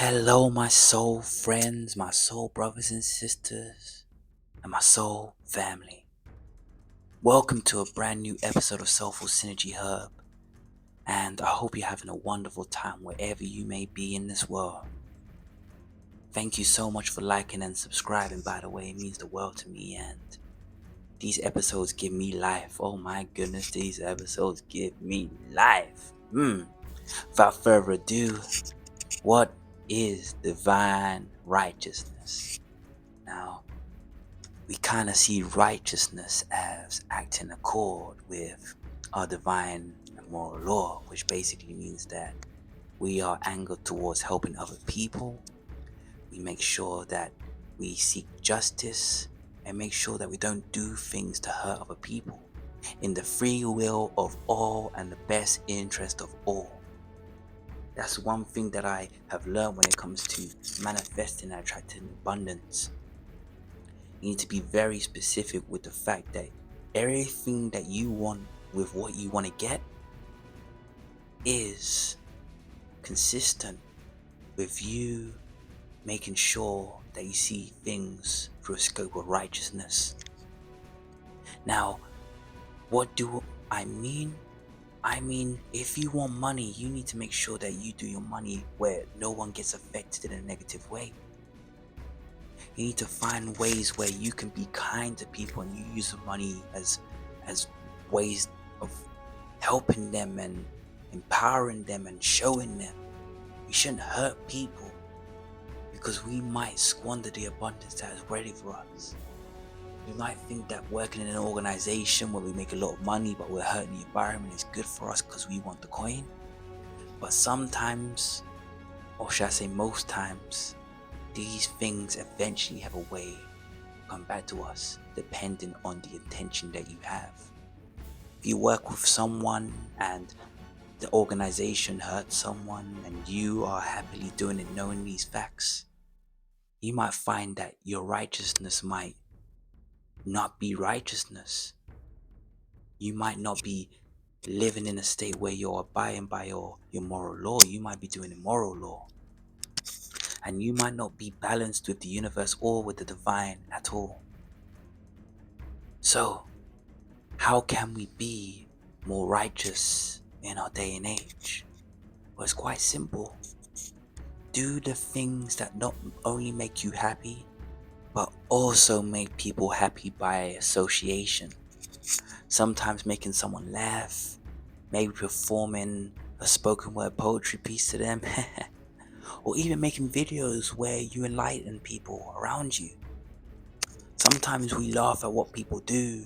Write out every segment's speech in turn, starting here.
Hello, my soul friends, my soul brothers and sisters, and my soul family. Welcome to a brand new episode of Soulful Synergy Hub, and I hope you're having a wonderful time wherever you may be in this world. Thank you so much for liking and subscribing, by the way, it means the world to me, and these episodes give me life. Oh my goodness, these episodes give me life. Without further ado, what is divine righteousness? Now, we kind of see righteousness as acting accord with our divine and moral law, which basically means that we are angled towards helping other people. We make sure that we seek justice and make sure that we don't do things to hurt other people in the free will of all and the best interest of all. That's one thing that I have learned when it comes to manifesting and attracting abundance. You need to be very specific with the fact that everything that you want with what you want to get is consistent with you making sure that you see things through a scope of righteousness. Now, what do I mean? I mean, if you want money, you need to make sure that you do your money where no one gets affected in a negative way. You need to find ways where you can be kind to people and you use the money as ways of helping them and empowering them and showing them. We shouldn't hurt people because we might squander the abundance that is ready for us. We might think that working in an organization where we make a lot of money but we're hurting the environment is good for us because we want the coin. But sometimes, or should I say most times, these things eventually have a way to come back to us depending on the intention that you have. If you work with someone and the organization hurts someone and you are happily doing it knowing these facts, you might find that your righteousness might not be righteousness. You might not be living in a state where you're abiding by your moral law. You might be doing immoral law. And you might not be balanced with the universe or with the divine at all. So, how can we be more righteous in our day and age? Well, it's quite simple. Do the things that not only make you happy, but also make people happy by association. Sometimes making someone laugh, maybe performing a spoken word poetry piece to them, or even making videos where you enlighten people around you. Sometimes we laugh at what people do.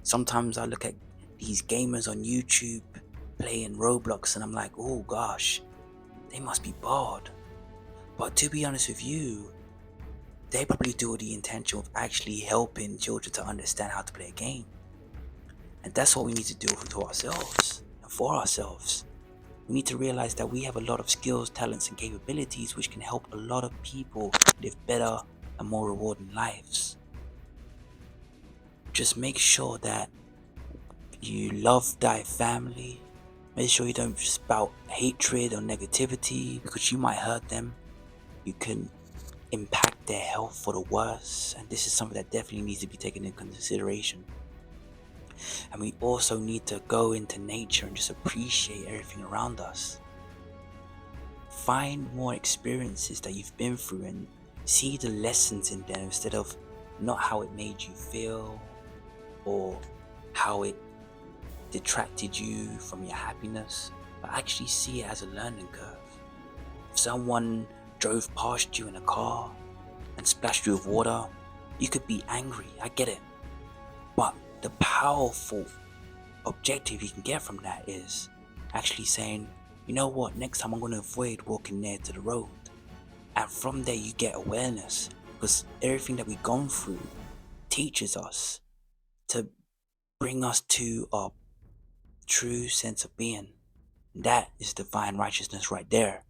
Sometimes I look at these gamers on YouTube playing Roblox and I'm like, oh gosh, they must be bored. But to be honest with you, they probably do with the intention of actually helping children to understand how to play a game. And that's what we need to do to ourselves and for ourselves. We need to realize that we have a lot of skills, talents, and capabilities which can help a lot of people live better and more rewarding lives. Just make sure that you love thy family. Make sure you don't spout hatred or negativity because you might hurt them. You can impact their health for the worse, and this is something that definitely needs to be taken into consideration. And we also need to go into nature and just appreciate everything around us. Find more experiences that you've been through and see the lessons in them instead of not how it made you feel or how it detracted you from your happiness, but actually see it as a learning curve. If someone drove past you in a car and splashed you with water, you could be angry, I get it. But the powerful objective you can get from that is actually saying, you know what, next time I'm going to avoid walking near to the road. And from there you get awareness, because everything that we've gone through teaches us to bring us to our true sense of being. That is divine righteousness right there.